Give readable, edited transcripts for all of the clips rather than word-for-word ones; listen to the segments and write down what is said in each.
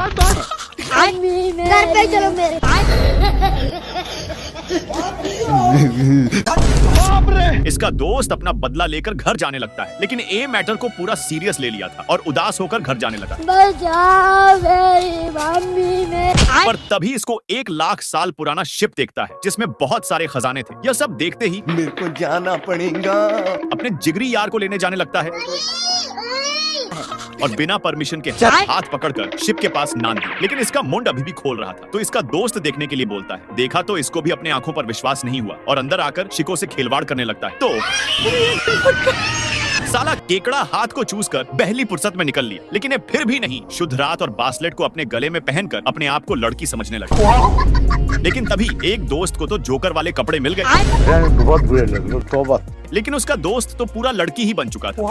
घर पे चलो मेरे। इसका दोस्त अपना बदला लेकर घर जाने लगता है, लेकिन ए मैटर को पूरा सीरियस ले लिया था और उदास होकर घर जाने लगा। बचाओ मेरी मम्मी ने। पर तभी इसको 1,00,000 साल पुराना शिप देखता है जिसमें बहुत सारे खजाने थे। यह सब देखते ही मेरे को जाना पड़ेगा। अपने जिगरी यार को लेने जाने लगता है और बिना परमिशन के हाथ पकड़कर शिप के पास नान दी। लेकिन इसका मुंड अभी भी खोल रहा था, तो इसका दोस्त देखने के लिए बोलता है। देखा तो इसको भी अपने आंखों पर विश्वास नहीं हुआ और अंदर आकर शिको से खेलवाड़ करने लगता है। तो साला केकड़ा हाथ को चूस कर पहली फुर्सत में निकल लिया, लेकिन ये फिर भी नहीं शुद्ध रात और बासलेट को अपने गले में पहनकर अपने आप को लड़की समझने लगा। लेकिन तभी एक दोस्त को तो जोकर वाले कपड़े मिल गए। बहुत बुरे लग रहे, तौबा। लेकिन उसका दोस्त तो पूरा लड़की ही बन चुका था।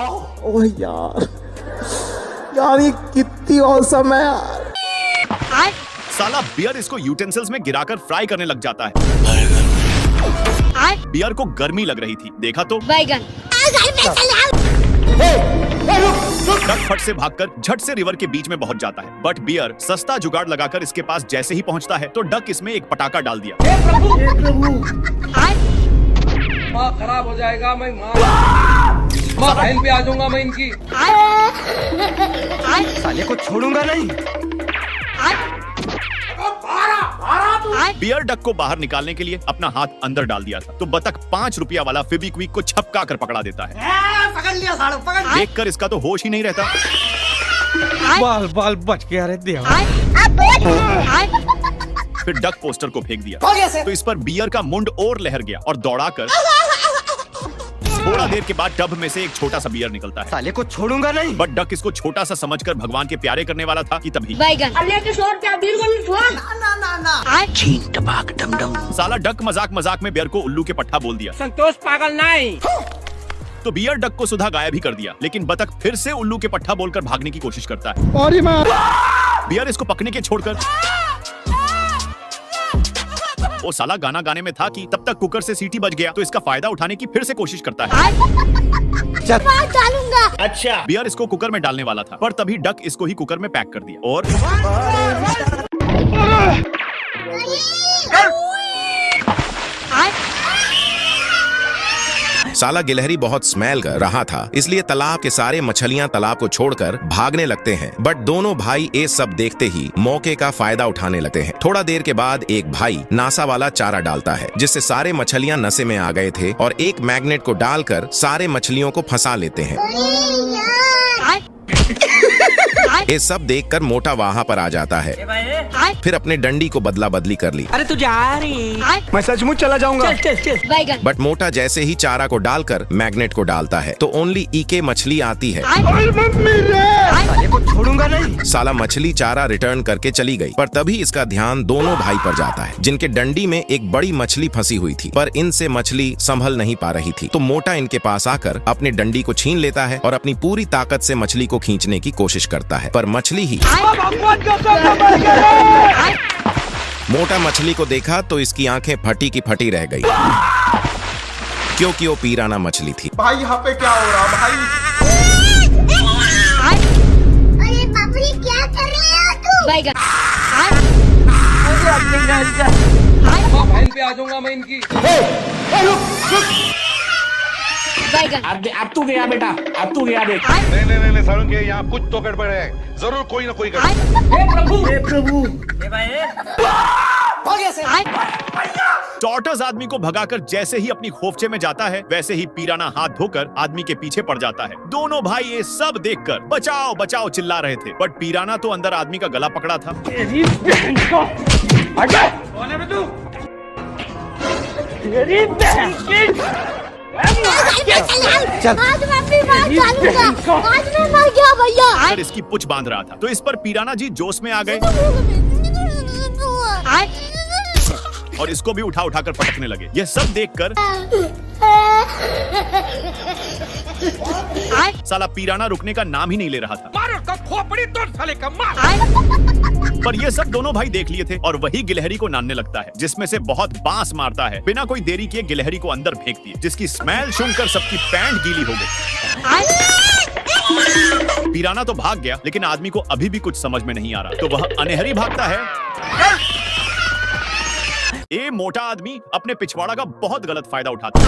ओह यार ये कितनी औसम है यार। साला बियर इसको यूटेंसिल्स में गिराकर फ्राई करने लग जाता है। बियर को गर्मी लग रही थी, देखा तो बैगन। डक फट से भागकर झट से रिवर के बीच में पहुंच जाता है। बट बियर सस्ता जुगाड़ लगाकर इसके पास जैसे ही पहुंचता है तो डक इसमें एक पटाखा डाल दिया। माँ खराब हो जाएगा, मैं माँ बहन पे आ जाऊंगा मैं इनकी। साले को छोड़ूंगा नहीं। बियर डक को बाहर निकालने के लिए अपना हाथ अंदर डाल दिया था, तो बतख 5 रुपया वाला फेविक्विक को छपका कर पकड़ा देता है। पकड़ लिया सालो, पकड़। देखकर इसका तो होश ही नहीं रहता। बाल बाल बच गया रे देवा। फिर डक पोस्टर को फेंक दिया, तो इस पर बियर का मुंड और लहर गया और दौड़ाकर थोड़ा देर के बाद टब में से एक छोटा सा बियर निकलता है। साले को छोड़ूंगा नहीं। बट डक इसको छोटा सा समझकर भगवान के प्यारे करने वाला था कि तभी बैगन। साला डक मजाक में बियर को उल्लू के पट्टा बोल दिया। संतोष पागल नहीं। तो बियर डक को सुधा गायब ही कर दिया, लेकिन बतख फिर से उल्लू के पट्टा बोलकर भागने की कोशिश करता है। बियर इसको पकने के छोड़कर वो साला गाना गाने में था कि तब तक कुकर से सीटी बज गया, तो इसका फायदा उठाने की फिर से कोशिश करता है। डालूंगा। अच्छा, बियर इसको कुकर में डालने वाला था, पर तभी डक इसको ही कुकर में पैक कर दिया और साला गिलहरी बहुत स्मेल कर रहा था, इसलिए तालाब के सारे मछलियां तालाब को छोड़कर भागने लगते हैं। बट दोनों भाई ये सब देखते ही मौके का फायदा उठाने लगते हैं। थोड़ा देर के बाद एक भाई नासा वाला चारा डालता है, जिससे सारे मछलियां नशे में आ गए थे और एक मैग्नेट को डालकर सारे मछलियों को फंसा लेते हैं। ये सब देखकर मोटा वहाँ पर आ जाता है, फिर अपने डंडी को बदला बदली कर ली। अरे तू जा रही। मैं सचमुच चला जाऊंगा। बैगन। बट मोटा जैसे ही चारा को डालकर मैग्नेट को डालता है तो ओनली ईके मछली आती है। साले को छोड़ूंगा नहीं। साला मछली चारा रिटर्न करके चली गई, पर तभी इसका ध्यान दोनों भाई पर जाता है, जिनके डंडी में एक बड़ी मछली फंसी हुई थी, पर इनसे मछली संभल नहीं पा रही थी। तो मोटा इनके पास आकर अपने डंडी को छीन लेता है और अपनी पूरी ताकत से मछली को खींचने की कोशिश करता है, पर मछली ही मोटा मछली को देखा तो इसकी आंखें फटी की फटी रह गई, क्योंकि वो पीराना मछली थी। भाई यहाँ पे क्या हो रहा भाई? अरे बाप रे, क्या कर रहे हो तू? बैगन। माँ बहन पे आ जाऊंगा मैं इनकी। बैगन। अब तू गया बेटा, अब तू गया बेटा। नहीं सारुण के यहाँ कुछ तो गड़बड़ है, जरूर कोई ना कोई गड़बड़। हे प्रभु। टॉर्टस आदमी को भगाकर जैसे ही अपनी खोपचे में जाता है, वैसे ही पीराना हाथ धोकर आदमी के पीछे पड़ जाता है। दोनों भाई ये सब देखकर बचाओ बचाओ चिल्ला रहे थे, बट पीराना तो अंदर आदमी का गला पकड़ा था। आज मैं अपनी बात डालूंगा। आज मैं मर गया भैया। अगर इसकी पुछ बांध रहा था, तो इस पर पीराना जी जोश में आ गए और इसको भी उठा उठाकर पटकने लगे। यह सब देखकर साला पीराना रुकने का नाम ही नहीं ले रहा था। मारो का खोपड़ी तोड़ साले का मार। पर ये सब दोनों भाई देख लिए थे और वही गिलहरी को नानने लगता है, जिसमें से बहुत बांस मारता है। बिना कोई देरी किए गिलहरी को अंदर फेंक दिए, जिसकी स्मेल सुनकर सबकी पैंट गीली हो गई। पिराना तो भाग गया, लेकिन आदमी को अभी भी कुछ समझ में नहीं आ रहा, तो वह अनहरी भागता है। ये मोटा आदमी अपने पिछवाड़ा का बहुत गलत फायदा उठाता है।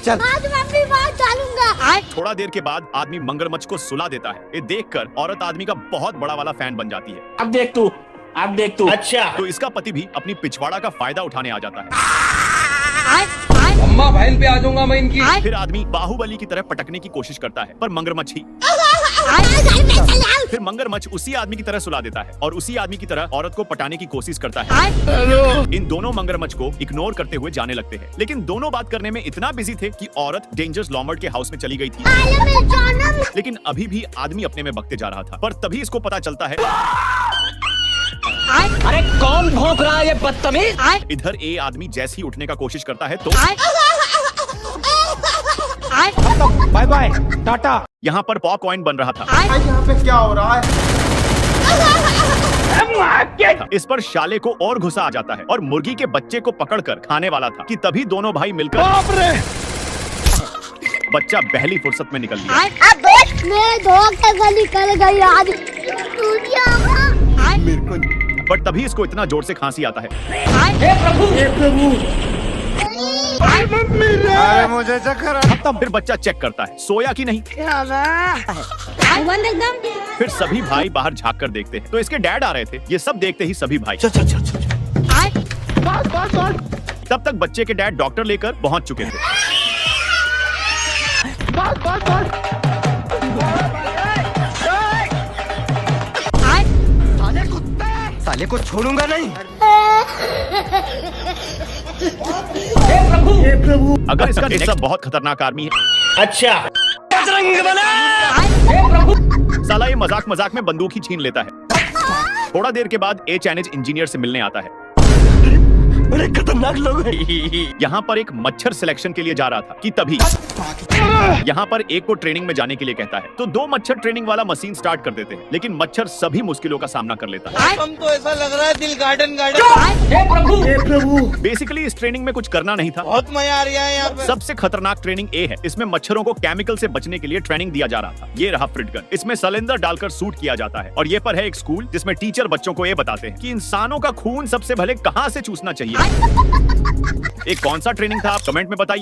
चल आज मैं अपनी बात डालूंगा। थोड़ा देर के बाद आदमी मगरमच्छ को सुला देता है। ये देखकर औरत आदमी का बहुत बड़ा वाला फैन बन जाती है। अब देख तू। अच्छा। तो इसका पति भी अपनी पिछवाड़ा का फायदा उठाने आ जाता है। अम्मा बहन पे आ जाऊंगा मैं इनकी। फिर आदमी बाहुबली की तरह पटकने की कोशिश करता है, पर मगरमच्छ ही। फिर मगरमच्छ उसी आदमी की तरह सुला देता है और उसी आदमी की तरह औरत को पटाने की कोशिश करता है। इन दोनों मगरमच्छ को इग्नोर करते हुए जाने लगते हैं, लेकिन दोनों बात करने में इतना बिजी थे कि औरत डेंजर्स लॉमर्ड के हाउस में चली गई थी। लेकिन अभी भी आदमी अपने में बकते जा रहा था, पर तभी इसको पता चलता है अरे कौन भौंक रहा है ये बदतमीज? इधर ए आदमी जैसे ही उठने का कोशिश करता है तो बाय बाय टाटा। यहाँ पर पॉपकॉर्न बन रहा था। यहाँ पे क्या हो रहा है? इस पर शाले को और गुस्सा आ जाता है और मुर्गी के बच्चे को पकड़कर खाने वाला था कि तभी दोनों भाई मिलकर बच्चा पहली फुर्सत में निकल गया। मैं धोखे निकल गई आज मेरे को पर तभी इसको इतना जोर से खांसी आता है। अरे मुझे चक्कर तब फिर बच्चा चेक करता है सोया कि नहीं। फिर सभी भाई बाहर झांक कर देखते हैं तो इसके डैड आ रहे थे। ये सब देखते ही सभी भाई तब तक बच्चे के डैड डॉक्टर लेकर पहुंच चुके थे। साले को छोड़ूंगा नहीं। अगर इसका नेक्स्ट बहुत खतरनाक आर्मी है। अच्छा। साला ये मजाक मजाक में बंदूक ही छीन लेता है। थोड़ा देर के बाद ए चैनेज इंजीनियर से मिलने आता है। बड़े खतरनाक लोग हैं। यहाँ पर एक मच्छर सिलेक्शन के लिए जा रहा था कि तभी यहाँ पर एक को ट्रेनिंग में जाने के लिए कहता है तो दो मच्छर ट्रेनिंग वाला मशीन स्टार्ट कर देते हैं, लेकिन मच्छर सभी मुश्किलों का सामना कर लेता है। हमको ऐसा लग रहा है दिल गार्डन। हे प्रभु। बेसिकली इस ट्रेनिंग में कुछ करना नहीं था। बहुत मजा आ रहा है यहाँ पे। सबसे खतरनाक ट्रेनिंग ए है। इसमें मच्छरों को केमिकल से बचने के लिए ट्रेनिंग दिया जा रहा था। ये रहा फ्रिट गन। इसमें सिलेंडर डालकर शूट किया जाता है और ये पर है एक स्कूल जिसमें टीचर बच्चों को ये बताते हैं कि इंसानों का खून सबसे पहले कहाँ से चूसना चाहिए। एक कौन सा ट्रेनिंग था आप कमेंट में बताइए।